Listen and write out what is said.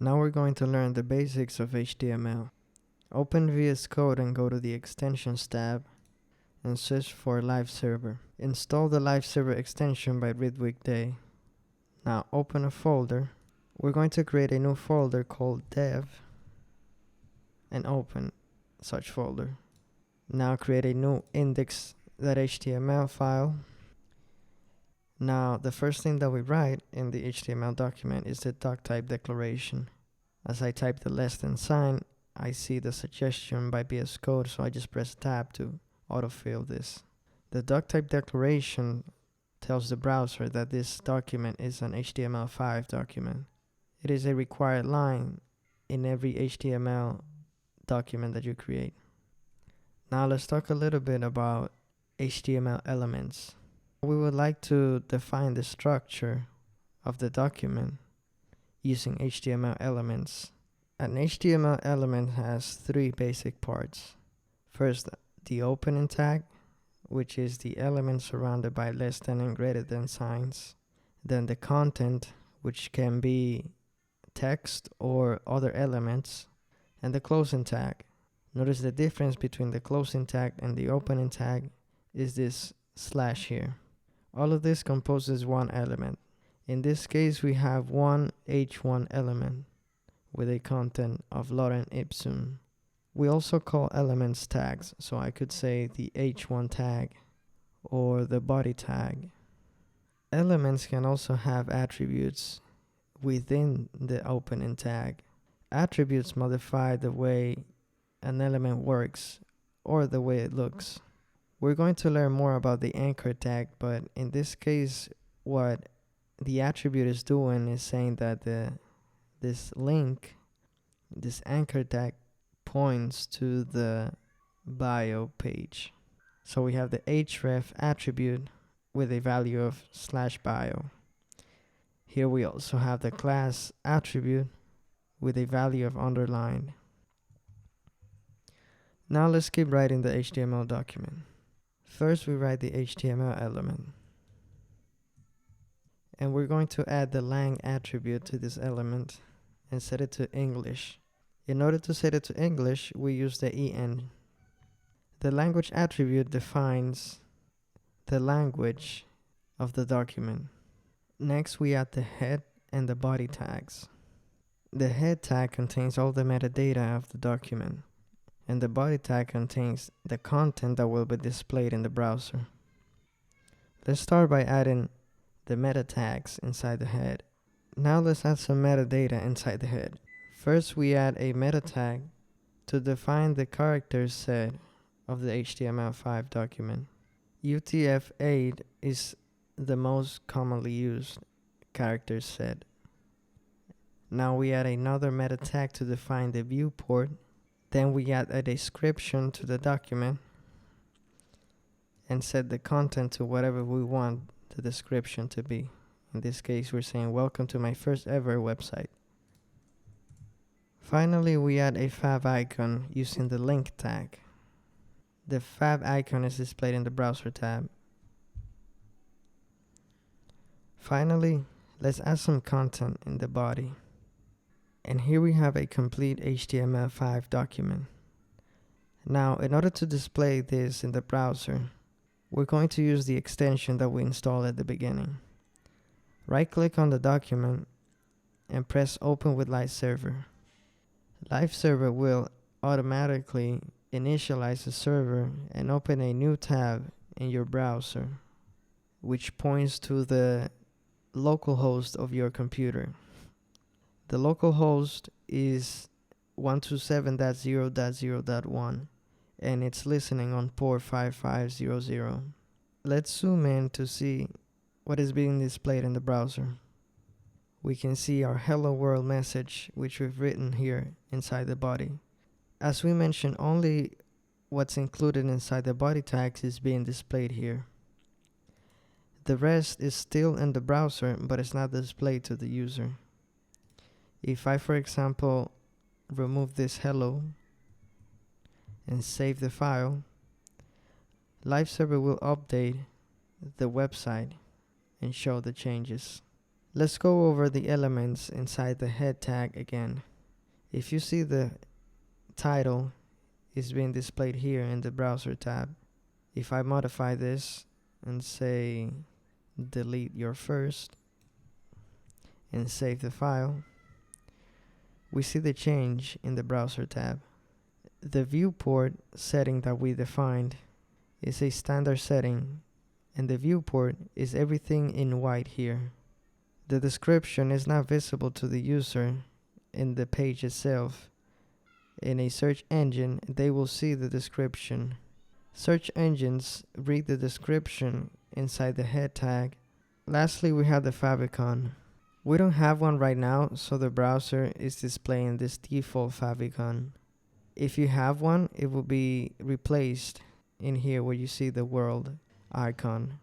Now we're going to learn the basics of HTML. Open VS Code and go to the Extensions tab and search for Live Server. Install the Live Server extension by Ridwick Day. Now open a folder. We're going to create a new folder called dev and open such folder. Now create a new index.html file. Now the first thing that we write in the HTML document is the doc type declaration. As I type the less than sign, I see the suggestion by VS Code, so I just press tab to autofill this. The doc type declaration tells the browser that this document is an HTML5 document. It is a required line in every HTML document that you create. Now let's talk a little bit about HTML elements. We would like to define the structure of the document using HTML elements. An HTML element has three basic parts. First, the opening tag, which is the element surrounded by less than and greater than signs. Then the content, which can be text or other elements. And the closing tag. Notice the difference between the closing tag and the opening tag is this slash here. All of this composes one element. In this case, we have one h1 element with a content of lorem ipsum. We also call elements tags, so I could say the h1 tag or the body tag. Elements can also have attributes within the opening tag. Attributes modify the way an element works or the way it looks. We're going to learn more about the anchor tag, but in this case, what the attribute is doing is saying that this anchor tag points to the bio page. So we have the href attribute with a value of /bio. Here we also have the class attribute with a value of underlined. Now let's keep writing the HTML document. First we write the HTML element. And we're going to add the lang attribute to this element and set it to English. In order to set it to English, we use the en. The language attribute defines the language of the document. Next, we add the head and the body tags. The head tag contains all the metadata of the document, and the body tag contains the content that will be displayed in the browser. Let's start by adding the meta tags inside the head. Now let's add some metadata inside the head. First, we add a meta tag to define the character set of the HTML5 document. UTF-8 is the most commonly used character set. Now we add another meta tag to define the viewport. Then we add a description to the document and set the content to whatever we want the description to be. In this case, we're saying, "Welcome to my first ever website." Finally, we add a fav icon using the link tag. The fav icon is displayed in the browser tab. Finally, let's add some content in the body. And here we have a complete HTML5 document. Now, in order to display this in the browser, we're going to use the extension that we installed at the beginning. Right-click on the document and press Open with Live Server. Live Server will automatically initialize the server and open a new tab in your browser, which points to the localhost of your computer. The localhost is 127.0.0.1 and it's listening on port 5500. Let's zoom in to see what is being displayed in the browser. We can see our hello world message, which we've written here inside the body. As we mentioned, only what's included inside the body tags is being displayed here. The rest is still in the browser, but it's not displayed to the user. If I, for example, remove this hello and save the file, Live Server will update the website and show the changes. Let's go over the elements inside the head tag again. If you see the title is being displayed here in the browser tab, if I modify this and say delete your first and save the file, we see the change in the browser tab. The viewport setting that we defined is a standard setting, and the viewport is everything in white here. The description is not visible to the user in the page itself. In a search engine, they will see the description. Search engines read the description inside the head tag. Lastly, we have the favicon. We don't have one right now, so the browser is displaying this default favicon. If you have one, it will be replaced in here where you see the world icon.